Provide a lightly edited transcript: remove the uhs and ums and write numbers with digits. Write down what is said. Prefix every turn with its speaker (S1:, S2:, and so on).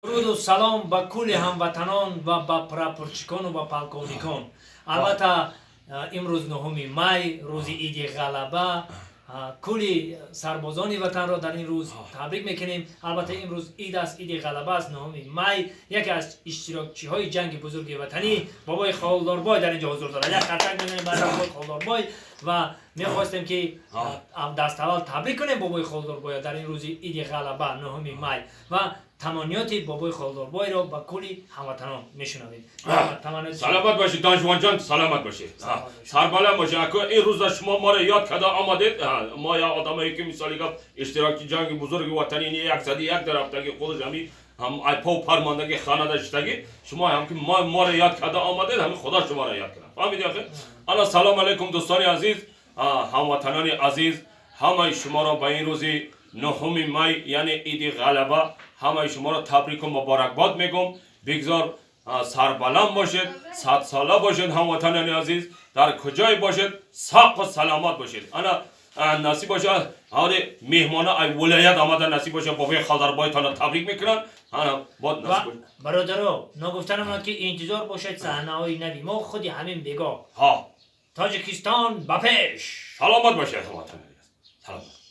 S1: درود و سلام به کل هموطنان و به پراپورچیکان و به پالکونیکان. البته امروز 9 می روز عید غلبه، کلی سربازان وطن را در این روز تبریک میکنیم. البته امروز عید است، عید غلبه است، 9 می. یکی از اشتراکچی های جنگ بزرگ وطنی بابای خالداربای در اینجا حضور دارد. یک خرچنگ میزنیم برای بابای خالداربای و میخواستیم که دست اول تبریک کنیم بابای خالداربای در این روز عید غلبه 9 می و تمانیات بابای خالداربای را با کلی هموطنان میشنویم.
S2: سلامت باشید دانشجویان جان، سلامت باشید، سربلند باشید. این روز شما ما را یاد کرده آمدید. ما یا آدمایی که مثالی گفت اشتراکی جنگ بزرگ وطنی یک صدی یک در هفتگی خودش هم ایپو پرماندگی خانه داشتگی، شما هم که ما را یاد کرده آمدید، همین خدا شما را یاد کرده. فهمیدید آخه؟ الان سلام علیکم دوستان عزیز، هموطنان عزیز، همه شما را به این روز 9 می یعنی عید غلبه همه شما را تبریک و مبارکباد میگم. بگذار سربلند باشید، 100 ساله باشید هموطنان عزیز، در کجای باشید ساق و سلامت باشید. انا نصیب باشه هر مهمانا ای ولایت آمدن نصیب باشه بابای خالداربای تان تبریک میکنن. انا بود نصیب باشه.
S1: برادرو نگفتنم که انتظار باشید صحنه های نوی ما خودی همین بگاه.
S2: ها
S1: تاجیکستان به پیش.
S2: سلامت باشید هموطنان عزیز. سلامت.